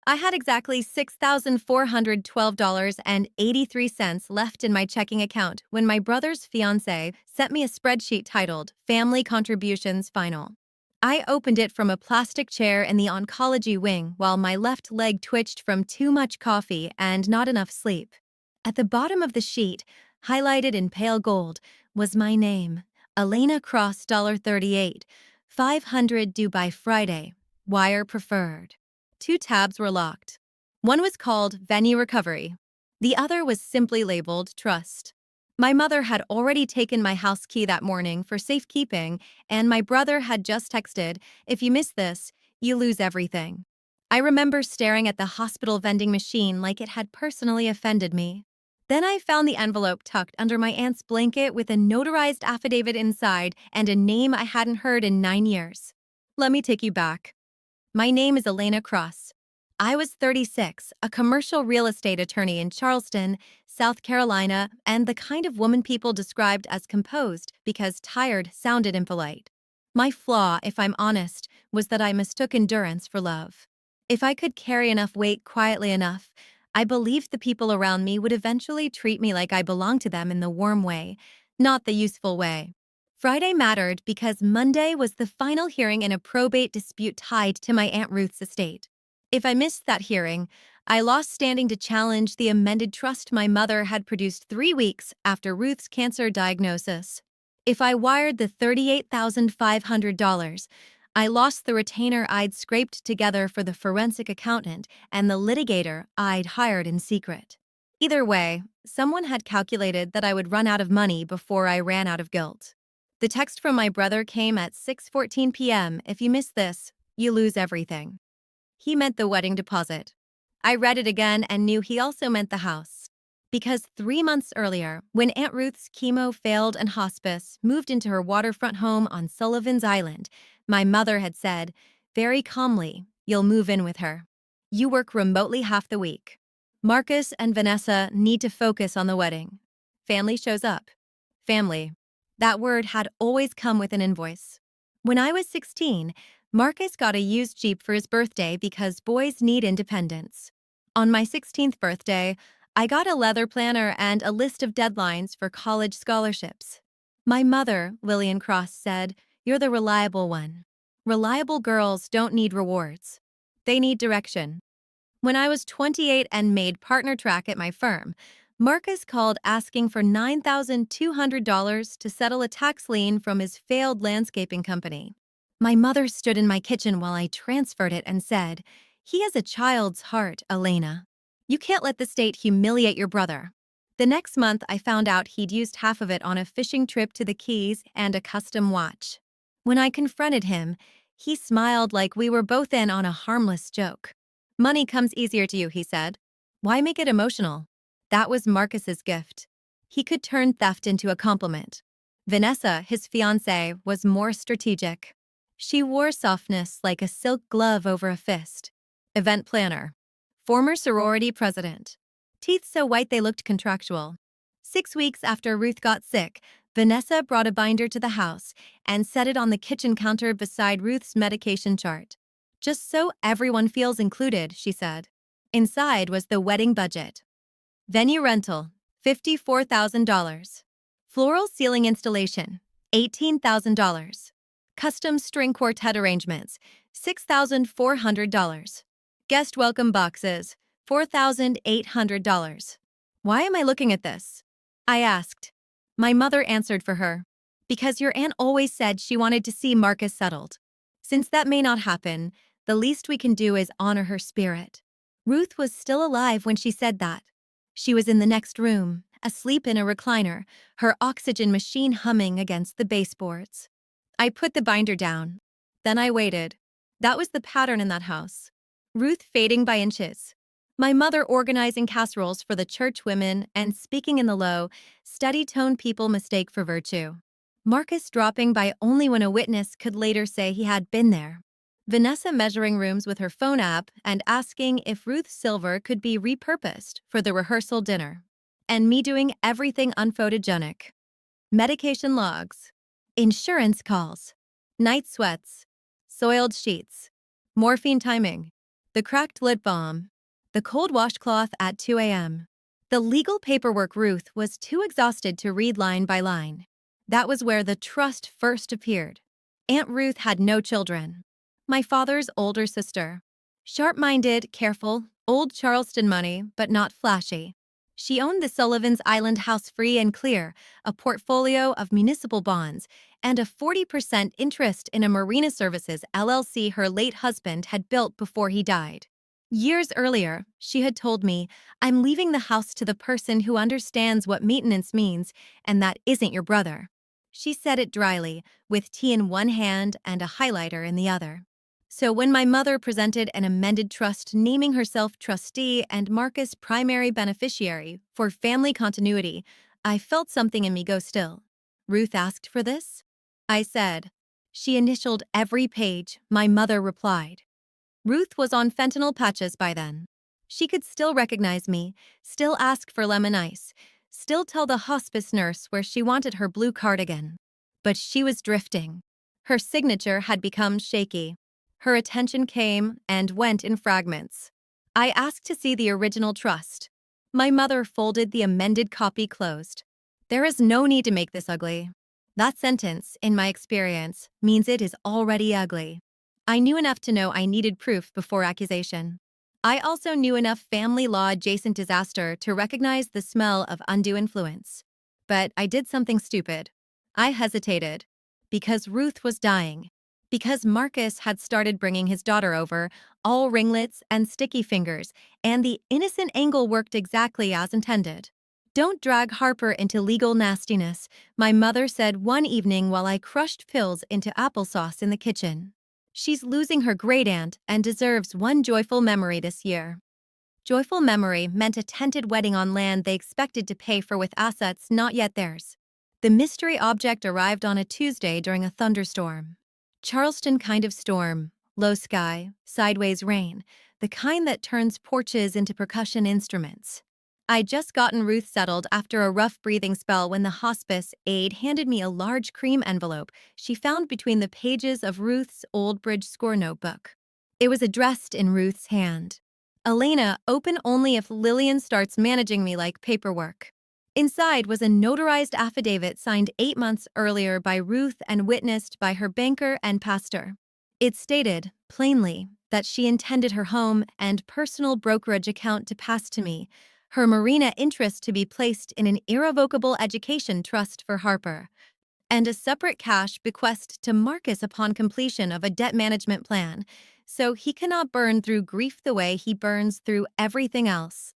I had exactly $6,412.83 left in my checking account when my brother's fiancé sent me a spreadsheet titled Family Contributions Final. I opened it from a plastic chair in the oncology wing while my left leg twitched from too much coffee and not enough sleep. At the bottom of the sheet, highlighted in pale gold, was my name, Elena Cross $38, 500 due by Friday, wire preferred. Two tabs were locked. One was called Venue Recovery. The other was simply labeled Trust. My mother had already taken my house key that morning for safekeeping, and my brother had just texted, "If you miss this, you lose everything." I remember staring at the hospital vending machine like it had personally offended me. Then I found the envelope tucked under my aunt's blanket with a notarized affidavit inside and a name I hadn't heard in 9 years. Let me take you back. My name is Elena Cross. I was 36, a commercial real estate attorney in Charleston, South Carolina, and the kind of woman people described as composed because tired sounded impolite. My flaw, if I'm honest, was that I mistook endurance for love. If I could carry enough weight quietly enough, I believed the people around me would eventually treat me like I belonged to them in the warm way, not the useful way. Friday mattered because Monday was the final hearing in a probate dispute tied to my Aunt Ruth's estate. If I missed that hearing, I lost standing to challenge the amended trust my mother had produced 3 weeks after Ruth's cancer diagnosis. If I wired the $38,500, I lost the retainer I'd scraped together for the forensic accountant and the litigator I'd hired in secret. Either way, someone had calculated that I would run out of money before I ran out of guilt. The text from my brother came at 6:14 p.m. If you miss this, you lose everything. He meant the wedding deposit. I read it again and knew he also meant the house. Because 3 months earlier, when Aunt Ruth's chemo failed and hospice moved into her waterfront home on Sullivan's Island, my mother had said, very calmly, "You'll move in with her. You work remotely half the week. Marcus and Vanessa need to focus on the wedding." Family shows up. Family. That word had always come with an invoice. When I was 16, Marcus got a used Jeep for his birthday because boys need independence. On my 16th birthday, I got a leather planner and a list of deadlines for college scholarships. My mother, Lillian Cross, said, "You're the reliable one. Reliable girls don't need rewards. They need direction." When I was 28 and made partner track at my firm, Marcus called asking for $9,200 to settle a tax lien from his failed landscaping company. My mother stood in my kitchen while I transferred it and said, "He has a child's heart, Elena. You can't let the state humiliate your brother." The next month, I found out he'd used half of it on a fishing trip to the Keys and a custom watch. When I confronted him, he smiled like we were both in on a harmless joke. "Money comes easier to you," he said. "Why make it emotional?" That was Marcus's gift. He could turn theft into a compliment. Vanessa, his fiancée, was more strategic. She wore softness like a silk glove over a fist. Event planner. Former sorority president. Teeth so white they looked contractual. 6 weeks after Ruth got sick, Vanessa brought a binder to the house and set it on the kitchen counter beside Ruth's medication chart. "Just so everyone feels included," she said. Inside was the wedding budget. Venue rental, $54,000. Floral ceiling installation, $18,000. Custom string quartet arrangements, $6,400. Guest welcome boxes, $4,800. "Why am I looking at this?" I asked. My mother answered for her. "Because your aunt always said she wanted to see Marcus settled. Since that may not happen, the least we can do is honor her spirit." Ruth was still alive when she said that. She was in the next room, asleep in a recliner, her oxygen machine humming against the baseboards. I put the binder down. Then I waited. That was the pattern in that house. Ruth fading by inches. My mother organizing casseroles for the church women and speaking in the low, steady tone people mistake for virtue. Marcus dropping by only when a witness could later say he had been there. Vanessa measuring rooms with her phone app and asking if Ruth's silver could be repurposed for the rehearsal dinner. And me doing everything unphotogenic. Medication logs. Insurance calls. Night sweats. Soiled sheets. Morphine timing. The cracked lip balm. The cold washcloth at 2 a.m. The legal paperwork Ruth was too exhausted to read line by line. That was where the trust first appeared. Aunt Ruth had no children. My father's older sister. Sharp-minded, careful, old Charleston money, but not flashy. She owned the Sullivan's Island house free and clear, a portfolio of municipal bonds, and a 40% interest in a marina services LLC her late husband had built before he died. Years earlier, she had told me, "I'm leaving the house to the person who understands what maintenance means, and that isn't your brother." She said it dryly, with tea in one hand and a highlighter in the other. So when my mother presented an amended trust naming herself trustee and Marcus primary beneficiary for family continuity, I felt something in me go still. "Ruth asked for this?" I said. "She initialed every page," my mother replied. Ruth was on fentanyl patches by then. She could still recognize me, still ask for lemon ice, still tell the hospice nurse where she wanted her blue cardigan. But she was drifting. Her signature had become shaky. Her attention came and went in fragments. I asked to see the original trust. My mother folded the amended copy closed. "There is no need to make this ugly." That sentence, in my experience, means it is already ugly. I knew enough to know I needed proof before accusation. I also knew enough family law adjacent disaster to recognize the smell of undue influence. But I did something stupid. I hesitated. Because Ruth was dying. Because Marcus had started bringing his daughter over, all ringlets and sticky fingers, and the innocent angle worked exactly as intended. "Don't drag Harper into legal nastiness," my mother said one evening while I crushed pills into applesauce in the kitchen. "She's losing her great-aunt and deserves one joyful memory this year." Joyful memory meant a tented wedding on land they expected to pay for with assets not yet theirs. The mystery object arrived on a Tuesday during a thunderstorm. Charleston kind of storm, low sky, sideways rain, the kind that turns porches into percussion instruments. I'd just gotten Ruth settled after a rough breathing spell when the hospice aide handed me a large cream envelope she found between the pages of Ruth's old bridge score notebook. It was addressed in Ruth's hand. "Elena, open only if Lillian starts managing me like paperwork." Inside was a notarized affidavit signed 8 months earlier by Ruth and witnessed by her banker and pastor. It stated, plainly, that she intended her home and personal brokerage account to pass to me, her marina interest to be placed in an irrevocable education trust for Harper, and a separate cash bequest to Marcus upon completion of a debt management plan, so he cannot burn through grief the way he burns through everything else.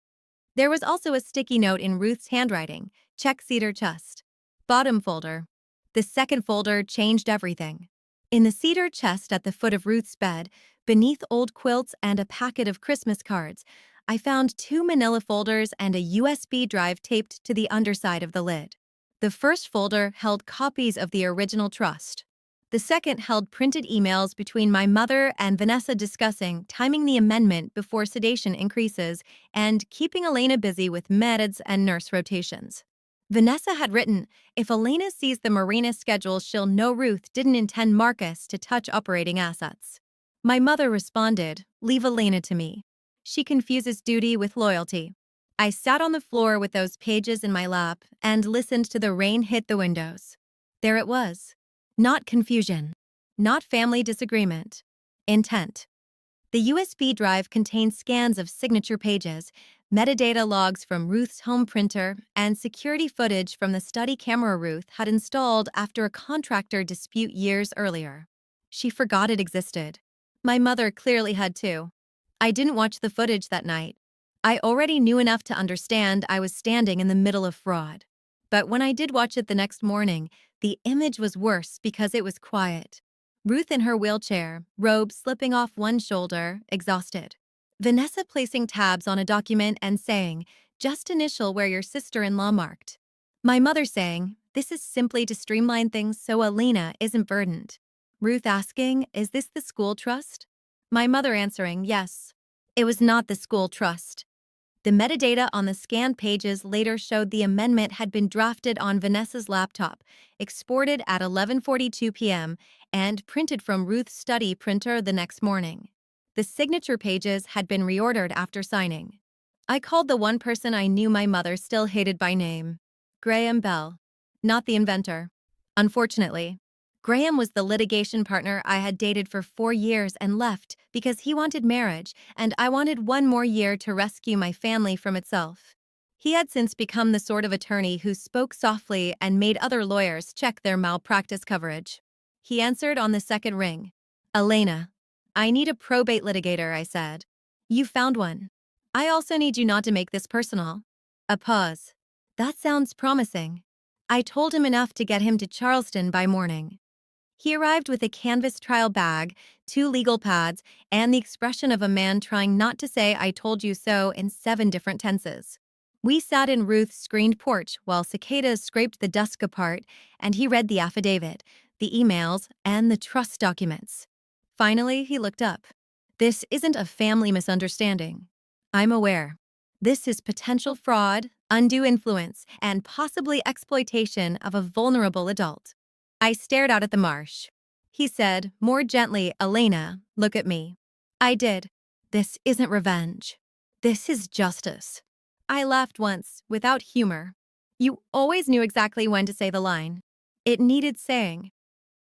There was also a sticky note in Ruth's handwriting, "Check cedar chest." Bottom folder. The second folder changed everything. In the cedar chest at the foot of Ruth's bed, beneath old quilts and a packet of Christmas cards, I found 2 manila folders and a USB drive taped to the underside of the lid. The first folder held copies of the original trust. The second held printed emails between my mother and Vanessa discussing timing the amendment before sedation increases and keeping Elena busy with meds and nurse rotations. Vanessa had written, "If Elena sees the marina schedule, she'll know Ruth didn't intend Marcus to touch operating assets." My mother responded, "Leave Elena to me. She confuses duty with loyalty." I sat on the floor with those pages in my lap and listened to the rain hit the windows. There it was. Not confusion. Not family disagreement. Intent. The USB drive contained scans of signature pages, metadata logs from Ruth's home printer, and security footage from the study camera Ruth had installed after a contractor dispute years earlier. She forgot it existed. My mother clearly had too. I didn't watch the footage that night. I already knew enough to understand I was standing in the middle of fraud. But when I did watch it the next morning, the image was worse because it was quiet. Ruth in her wheelchair, robe slipping off one shoulder, exhausted. Vanessa placing tabs on a document and saying, "Just initial where your sister-in-law marked." My mother saying, "This is simply to streamline things so Elena isn't burdened." Ruth asking, "Is this the school trust?" My mother answering, "Yes." It was not the school trust. The metadata on the scanned pages later showed the amendment had been drafted on Vanessa's laptop, exported at 11:42 p.m., and printed from Ruth's study printer the next morning. The signature pages had been reordered after signing. I called the one person I knew my mother still hated by name. Graham Bell. Not the inventor. Unfortunately, Graham was the litigation partner I had dated for 4 years and left because he wanted marriage and I wanted one more year to rescue my family from itself. He had since become the sort of attorney who spoke softly and made other lawyers check their malpractice coverage. He answered on the second ring. Elena, I need a probate litigator, I said. You found one. I also need you not to make this personal. A pause. That sounds promising. I told him enough to get him to Charleston by morning. He arrived with a canvas trial bag, 2 legal pads, and the expression of a man trying not to say I told you so in 7 different tenses. We sat in Ruth's screened porch while cicadas scraped the dusk apart, and he read the affidavit, the emails, and the trust documents. Finally, he looked up. This isn't a family misunderstanding. I'm aware. This is potential fraud, undue influence, and possibly exploitation of a vulnerable adult. I stared out at the marsh. He said, more gently, Elena, look at me. I did. This isn't revenge. This is justice. I laughed once, without humor. You always knew exactly when to say the line. It needed saying.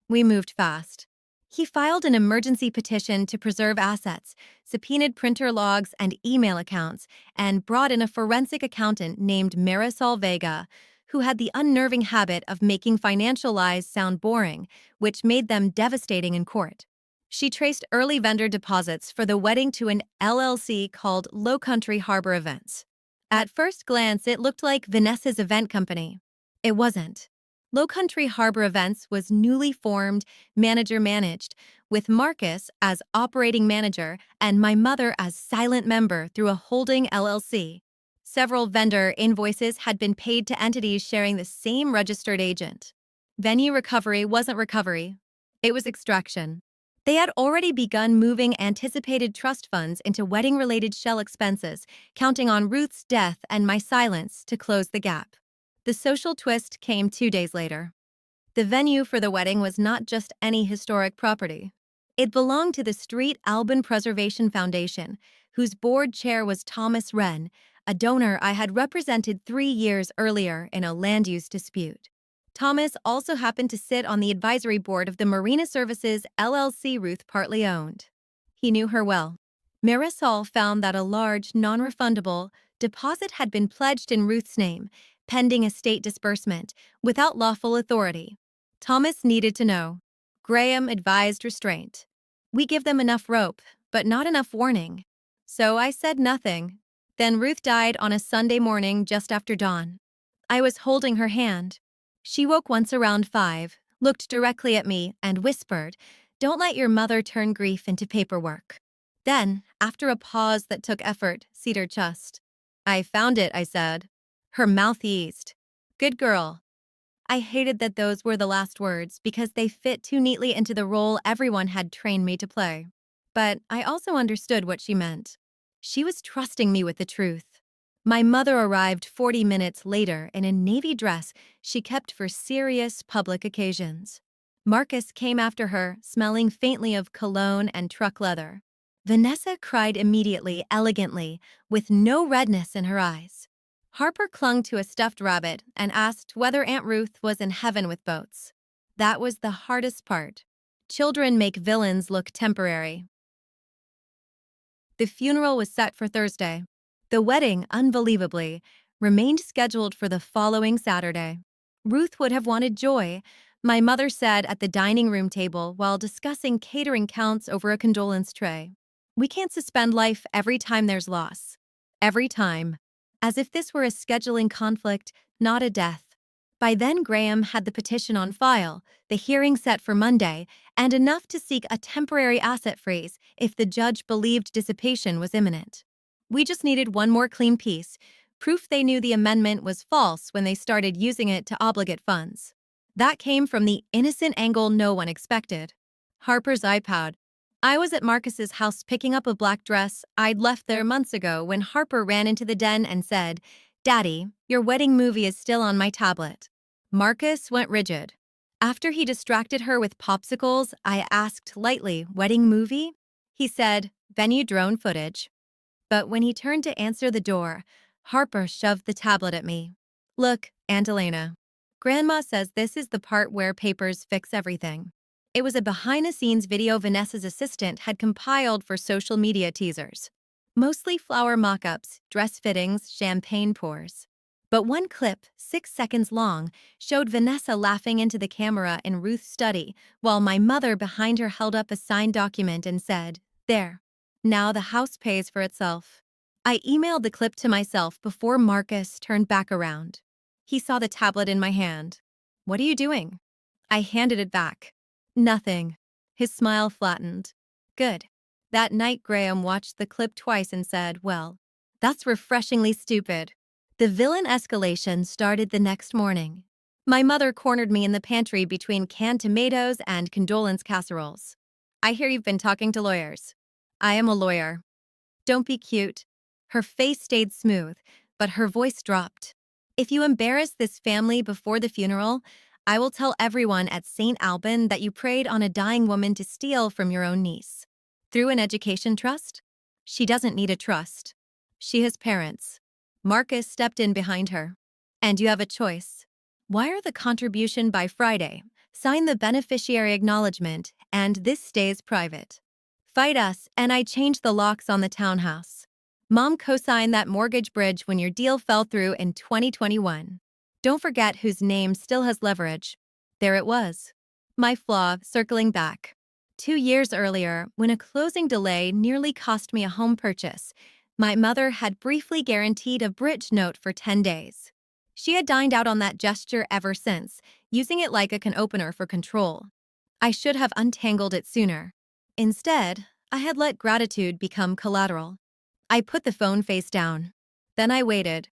We moved fast. He filed an emergency petition to preserve assets, subpoenaed printer logs and email accounts, and brought in a forensic accountant named Marisol Vega, who had the unnerving habit of making financial lies sound boring, which made them devastating in court. She traced early vendor deposits for the wedding to an LLC called Lowcountry Harbor Events. At first glance, it looked like Vanessa's event company. It wasn't. Lowcountry Harbor Events was newly formed, manager-managed, with Marcus as operating manager and my mother as silent member through a holding LLC. Several vendor invoices had been paid to entities sharing the same registered agent. Venue recovery wasn't recovery. It was extraction. They had already begun moving anticipated trust funds into wedding-related shell expenses, counting on Ruth's death and my silence to close the gap. The social twist came 2 days later. The venue for the wedding was not just any historic property. It belonged to the Street Alban Preservation Foundation, whose board chair was Thomas Wren, a donor I had represented 3 years earlier in a land use dispute. Thomas also happened to sit on the advisory board of the Marina Services LLC Ruth partly owned. He knew her well. Marisol found that a large, non-refundable deposit had been pledged in Ruth's name, pending estate disbursement, without lawful authority. Thomas needed to know. Graham advised restraint. We give them enough rope, but not enough warning. So I said nothing. Then Ruth died on a Sunday morning just after dawn. I was holding her hand. She woke once around 5, looked directly at me, and whispered, "Don't let your mother turn grief into paperwork." Then, after a pause that took effort, seated her chest. "I found it," I said. Her mouth eased. "Good girl." I hated that those were the last words because they fit too neatly into the role everyone had trained me to play. But I also understood what she meant. She was trusting me with the truth. My mother arrived 40 minutes later in a navy dress she kept for serious public occasions. Marcus came after her, smelling faintly of cologne and truck leather. Vanessa cried immediately, elegantly, with no redness in her eyes. Harper clung to a stuffed rabbit and asked whether Aunt Ruth was in heaven with boats. That was the hardest part. Children make villains look temporary. The funeral was set for Thursday. The wedding, unbelievably, remained scheduled for the following Saturday. Ruth would have wanted joy, my mother said at the dining room table while discussing catering counts over a condolence tray. We can't suspend life every time there's loss. Every time. As if this were a scheduling conflict, not a death. By then, Graham had the petition on file, the hearing set for Monday, and enough to seek a temporary asset freeze if the judge believed dissipation was imminent. We just needed one more clean piece, proof they knew the amendment was false when they started using it to obligate funds. That came from the innocent angle no one expected. Harper's iPod. I was at Marcus's house picking up a black dress I'd left there months ago when Harper ran into the den and said, "Daddy, your wedding movie is still on my tablet." Marcus went rigid. After he distracted her with popsicles, I asked lightly, "Wedding movie?" He said, venue drone footage. But when he turned to answer the door, Harper shoved the tablet at me. Look, Aunt Elena. Grandma says this is the part where papers fix everything. It was a behind-the-scenes video Vanessa's assistant had compiled for social media teasers. Mostly flower mock-ups, dress fittings, champagne pours. But one clip, 6 seconds long, showed Vanessa laughing into the camera in Ruth's study, while my mother behind her held up a signed document and said, "There. Now the house pays for itself." I emailed the clip to myself before Marcus turned back around. He saw the tablet in my hand. "What are you doing?" I handed it back. "Nothing." His smile flattened. "Good." That night, Graham watched the clip twice and said, "Well, that's refreshingly stupid." The villain escalation started the next morning. My mother cornered me in the pantry between canned tomatoes and condolence casseroles. "I hear you've been talking to lawyers." "I am a lawyer." "Don't be cute." Her face stayed smooth, but her voice dropped. "If you embarrass this family before the funeral, I will tell everyone at St. Alban that you preyed on a dying woman to steal from your own niece. Through an education trust? She doesn't need a trust. She has parents." Marcus stepped in behind her. "And you have a choice. Wire the contribution by Friday, sign the beneficiary acknowledgement, and this stays private. Fight us, and I change the locks on the townhouse. Mom co-signed that mortgage bridge when your deal fell through in 2021. Don't forget whose name still has leverage." There it was. My flaw circling back. 2 years earlier, when a closing delay nearly cost me a home purchase, my mother had briefly guaranteed a bridge note for 10 days. She had dined out on that gesture ever since, using it like a can opener for control. I should have untangled it sooner. Instead, I had let gratitude become collateral. I put the phone face down. Then I waited.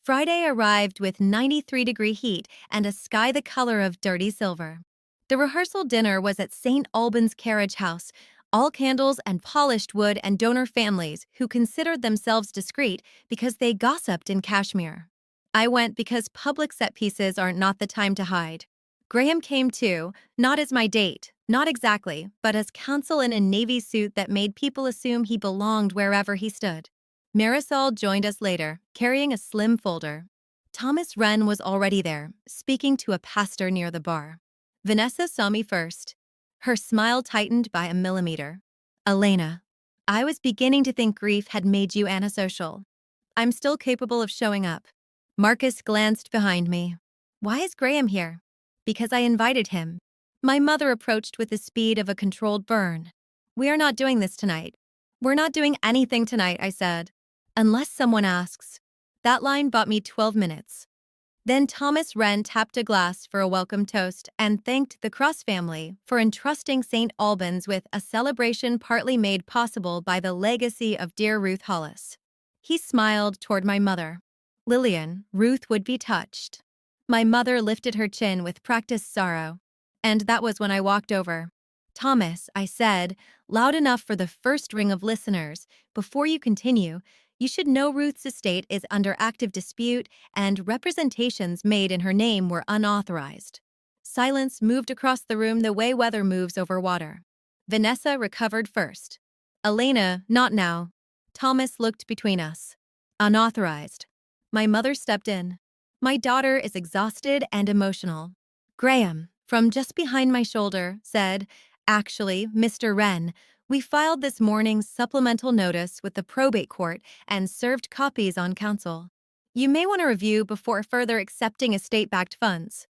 Friday arrived with 93-degree heat and a sky the color of dirty silver. The rehearsal dinner was at St. Albans Carriage House, all candles and polished wood, and donor families who considered themselves discreet because they gossiped in Kashmir. I went because public set pieces are not the time to hide. Graham came too, not as my date, not exactly, but as counsel in a navy suit that made people assume he belonged wherever he stood. Marisol joined us later, carrying a slim folder. Thomas Wren was already there, speaking to a pastor near the bar. Vanessa saw me first. Her smile tightened by a millimeter. "Elena, I was beginning to think grief had made you antisocial. I'm still capable of showing up." Marcus glanced behind me. "Why is Graham here?" "Because I invited him." My mother approached with the speed of a controlled burn. "We are not doing this tonight." "We're not doing anything tonight," I said. "Unless someone asks." That line bought me 12 minutes. Then Thomas Wren tapped a glass for a welcome toast and thanked the Cross family for entrusting St. Albans with a celebration partly made possible by the legacy of dear Ruth Hollis. He smiled toward my mother. "Lillian, Ruth would be touched." My mother lifted her chin with practiced sorrow. And that was when I walked over. "Thomas," I said, loud enough for the first ring of listeners, "before you continue, you should know Ruth's estate is under active dispute and representations made in her name were unauthorized." Silence moved across the room the way weather moves over water. Vanessa recovered first. "Elena, not now." Thomas looked between us. "Unauthorized." My mother stepped in. "My daughter is exhausted and emotional." Graham, from just behind my shoulder, said, "Actually, Mr. Wren, we filed this morning's supplemental notice with the probate court and served copies on council. You may want to review before further accepting estate-backed funds."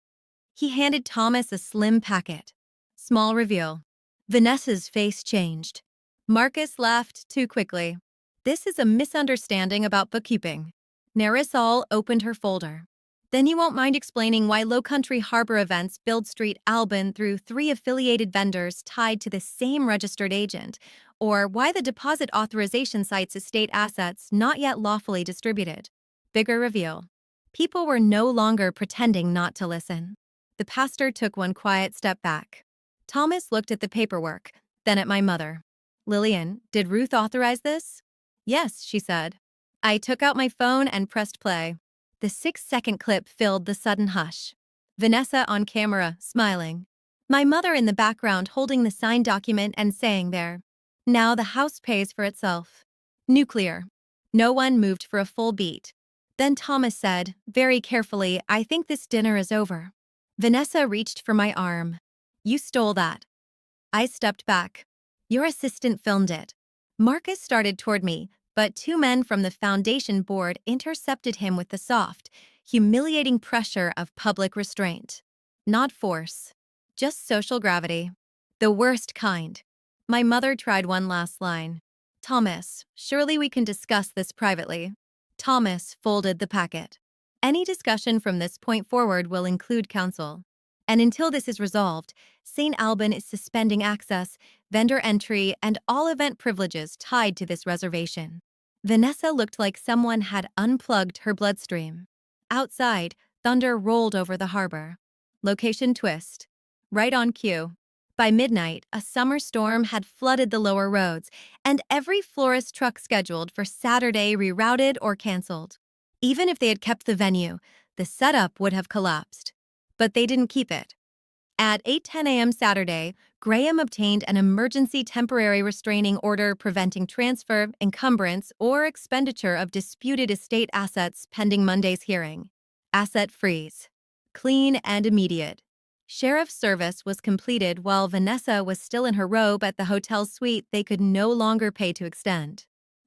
He handed Thomas a slim packet. Small reveal. Vanessa's face changed. Marcus laughed too quickly. "This is a misunderstanding about bookkeeping." Marisol opened her folder. "Then you won't mind explaining why Low Country Harbor Events billed Street Alban through 3 affiliated vendors tied to the same registered agent, or why the deposit authorization cites estate assets not yet lawfully distributed." Bigger reveal. People were no longer pretending not to listen. The pastor took one quiet step back. Thomas looked at the paperwork, then at my mother. "Lillian, did Ruth authorize this?" "Yes," she said. I took out my phone and pressed play. The 6-second clip filled the sudden hush. Vanessa on camera, smiling. My mother in the background holding the signed document and saying there, Now the house pays for itself. Nuclear. No one moved for a full beat. Then Thomas said, very carefully, I think this dinner is over. Vanessa reached for my arm. You stole that. I stepped back. Your assistant filmed it. Marcus started toward me, but two men from the foundation board intercepted him with the soft, humiliating pressure of public restraint. Not force. Just social gravity. The worst kind. My mother tried one last line. Thomas, surely we can discuss this privately. Thomas folded the packet. Any discussion from this point forward will include counsel. And until this is resolved, St. Alban is suspending access, vendor entry, and all event privileges tied to this reservation. Vanessa looked like someone had unplugged her bloodstream. Outside, thunder rolled over the harbor. Location twist. Right on cue. By midnight, a summer storm had flooded the lower roads, and every florist truck scheduled for Saturday rerouted or canceled. Even if they had kept the venue, the setup would have collapsed. But they didn't keep it. At 8:10 a.m. Saturday, Graham obtained an emergency temporary restraining order preventing transfer, encumbrance, or expenditure of disputed estate assets pending Monday's hearing. Asset freeze. Clean and immediate. Sheriff's service was completed while Vanessa was still in her robe at the hotel suite they could no longer pay to extend.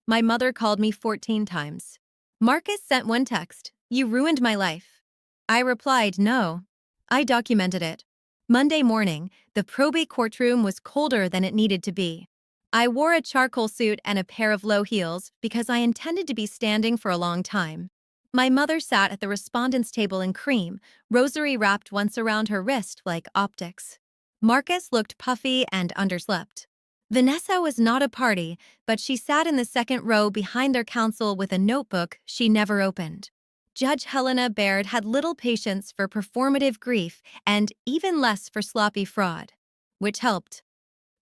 My mother called me 14 times. Marcus sent one text, "You ruined my life." I replied, "No." I documented it. Monday morning, the probate courtroom was colder than it needed to be. I wore a charcoal suit and a pair of low heels because I intended to be standing for a long time. My mother sat at the respondent's table in cream, rosary wrapped once around her wrist like optics. Marcus looked puffy and underslept. Vanessa was not a party, but she sat in the second row behind their counsel with a notebook she never opened. Judge Helena Baird had little patience for performative grief and even less for sloppy fraud, which helped.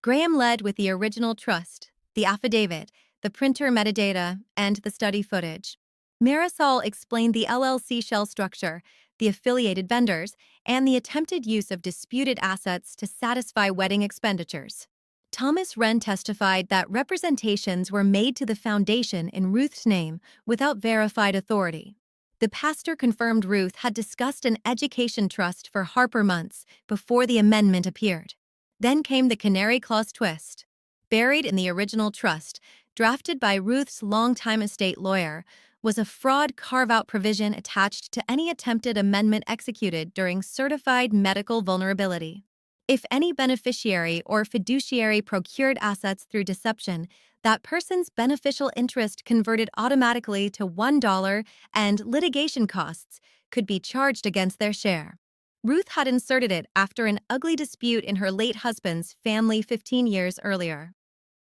Graham led with the original trust, the affidavit, the printer metadata, and the study footage. Marisol explained the LLC shell structure, the affiliated vendors, and the attempted use of disputed assets to satisfy wedding expenditures. Thomas Wren testified that representations were made to the foundation in Ruth's name without verified authority. The pastor confirmed Ruth had discussed an education trust for Harper months before the amendment appeared. Then came the canary clause twist. Buried in the original trust, drafted by Ruth's longtime estate lawyer, was a fraud carve-out provision attached to any attempted amendment executed during certified medical vulnerability. If any beneficiary or fiduciary procured assets through deception, that person's beneficial interest converted automatically to $1 and litigation costs could be charged against their share. Ruth had inserted it after an ugly dispute in her late husband's family 15 years earlier.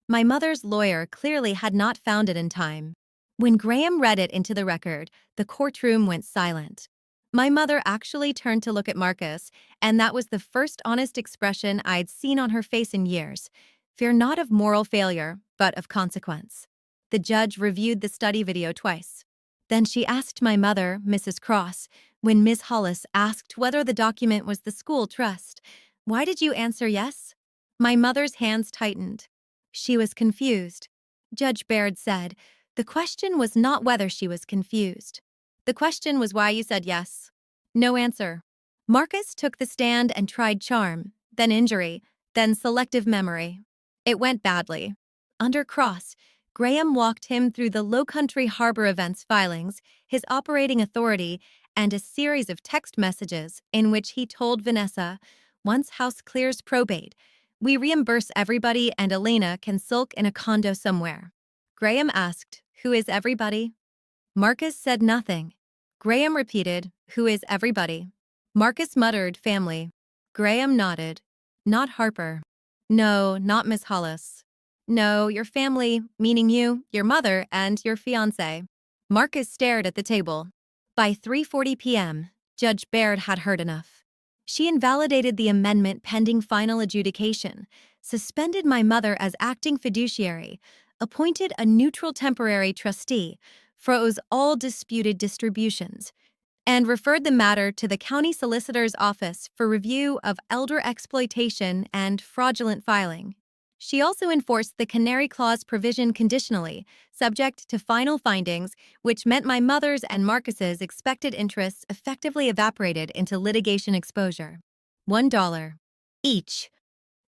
My mother's lawyer clearly had not found it in time. When Graham read it into the record, the courtroom went silent. My mother actually turned to look at Marcus, and that was the first honest expression I'd seen on her face in years. Fear not of moral failure, but of consequence. The judge reviewed the study video twice. Then she asked my mother, Mrs. Cross, when Ms. Hollis asked whether the document was the school trust, "Why did you answer yes?" My mother's hands tightened. She was confused. Judge Baird said, "The question was not whether she was confused. The question was why you said yes." No answer. Marcus took the stand and tried charm, then injury, then selective memory. It went badly. Under cross, Graham walked him through the Lowcountry Harbor Events filings, his operating authority, and a series of text messages in which he told Vanessa, "Once house clears probate, we reimburse everybody and Elena can sulk in a condo somewhere." Graham asked, "Who is everybody?" Marcus said nothing. Graham repeated, "Who is everybody?" Marcus muttered, "Family." Graham nodded. "Not Harper." "No, not Miss Hollis." "No, your family, meaning you, your mother, and your fiancé." Marcus stared at the table. By 3:40 p.m., Judge Baird had heard enough. She invalidated the amendment pending final adjudication, suspended my mother as acting fiduciary, appointed a neutral temporary trustee, froze all disputed distributions, and referred the matter to the county solicitor's office for review of elder exploitation and fraudulent filing. She also enforced the Canary Clause provision conditionally, subject to final findings, which meant my mother's and Marcus's expected interests effectively evaporated into litigation exposure. $1 each.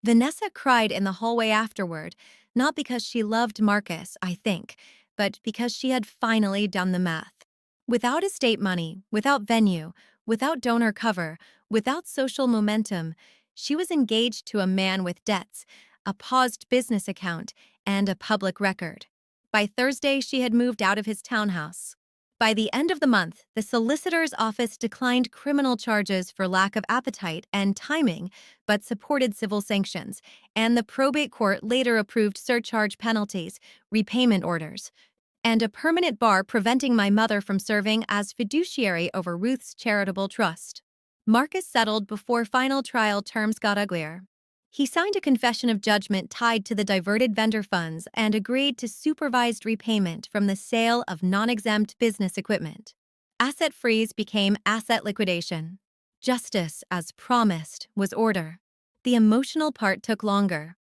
Vanessa cried in the hallway afterward, not because she loved Marcus, I think, but because she had finally done the math. Without estate money, without venue, without donor cover, without social momentum, she was engaged to a man with debts, a paused business account, and a public record. By Thursday, she had moved out of his townhouse. By the end of the month, the solicitor's office declined criminal charges for lack of appetite and timing, but supported civil sanctions, and the probate court later approved surcharge penalties, repayment orders, and a permanent bar preventing my mother from serving as fiduciary over Ruth's charitable trust. Marcus settled before final trial terms got uglier. He signed a confession of judgment tied to the diverted vendor funds and agreed to supervised repayment from the sale of non-exempt business equipment. Asset freeze became asset liquidation. Justice, as promised, was order. The emotional part took longer.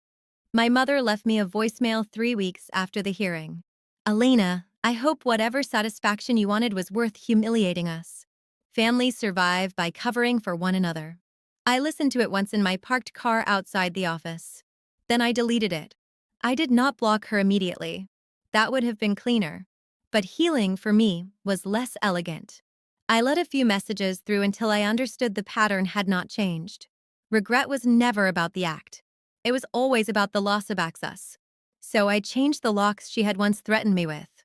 My mother left me a voicemail 3 weeks after the hearing. "Elena, I hope whatever satisfaction you wanted was worth humiliating us. Families survive by covering for one another." I listened to it once in my parked car outside the office. Then I deleted it. I did not block her immediately. That would have been cleaner. But healing, for me, was less elegant. I let a few messages through until I understood the pattern had not changed. Regret was never about the act. It was always about the loss of access. So I changed the locks she had once threatened me with.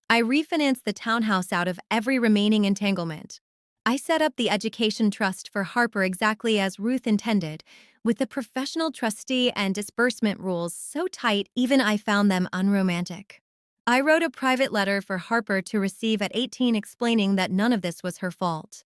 I refinanced the townhouse out of every remaining entanglement. I set up the education trust for Harper exactly as Ruth intended, with the professional trustee and disbursement rules so tight even I found them unromantic. I wrote a private letter for Harper to receive at 18 explaining that none of this was her fault.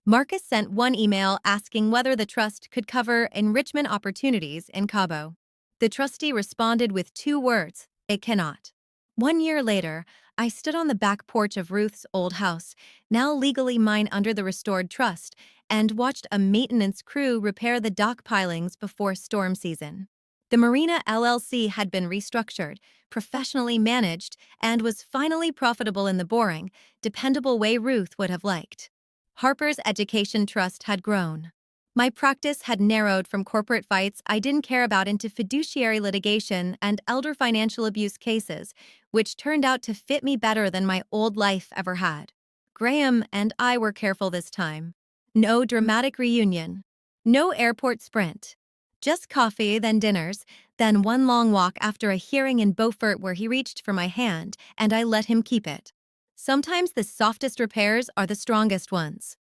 Marcus sent one email asking whether the trust could cover enrichment opportunities in Cabo. The trustee responded with 2 words: "It cannot." 1 year later, I stood on the back porch of Ruth's old house, now legally mine under the restored trust, and watched a maintenance crew repair the dock pilings before storm season. The Marina LLC had been restructured, professionally managed, and was finally profitable in the boring, dependable way Ruth would have liked. Harper's Education Trust had grown. My practice had narrowed from corporate fights I didn't care about into fiduciary litigation and elder financial abuse cases, which turned out to fit me better than my old life ever had. Graham and I were careful this time. No dramatic reunion. No airport sprint. Just coffee, then dinners, then one long walk after a hearing in Beaufort where he reached for my hand, and I let him keep it. Sometimes the softest repairs are the strongest ones.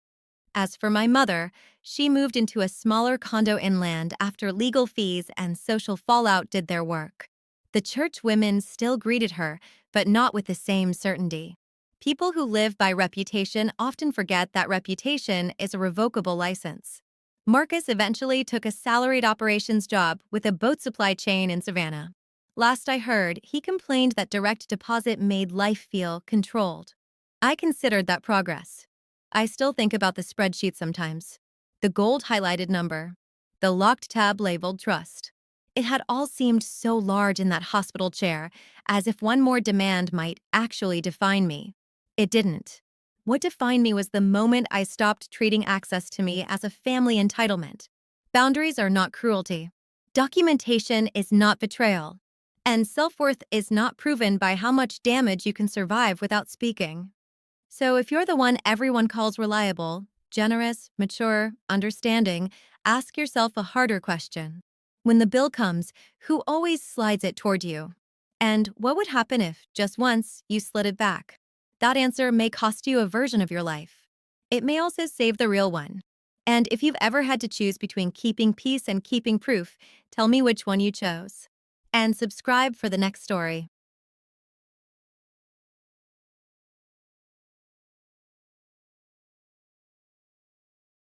As for my mother, she moved into a smaller condo inland after legal fees and social fallout did their work. The church women still greeted her, but not with the same certainty. People who live by reputation often forget that reputation is a revocable license. Marcus eventually took a salaried operations job with a boat supply chain in Savannah. Last I heard, he complained that direct deposit made life feel controlled. I considered that progress. I still think about the spreadsheet sometimes. The gold highlighted number. The locked tab labeled trust. It had all seemed so large in that hospital chair, as if one more demand might actually define me. It didn't. What defined me was the moment I stopped treating access to me as a family entitlement. Boundaries are not cruelty. Documentation is not betrayal. And self-worth is not proven by how much damage you can survive without speaking. So if you're the one everyone calls reliable, generous, mature, understanding, ask yourself a harder question. When the bill comes, who always slides it toward you? And what would happen if, just once, you slid it back? That answer may cost you a version of your life. It may also save the real one. And if you've ever had to choose between keeping peace and keeping proof, tell me which one you chose. And subscribe for the next story.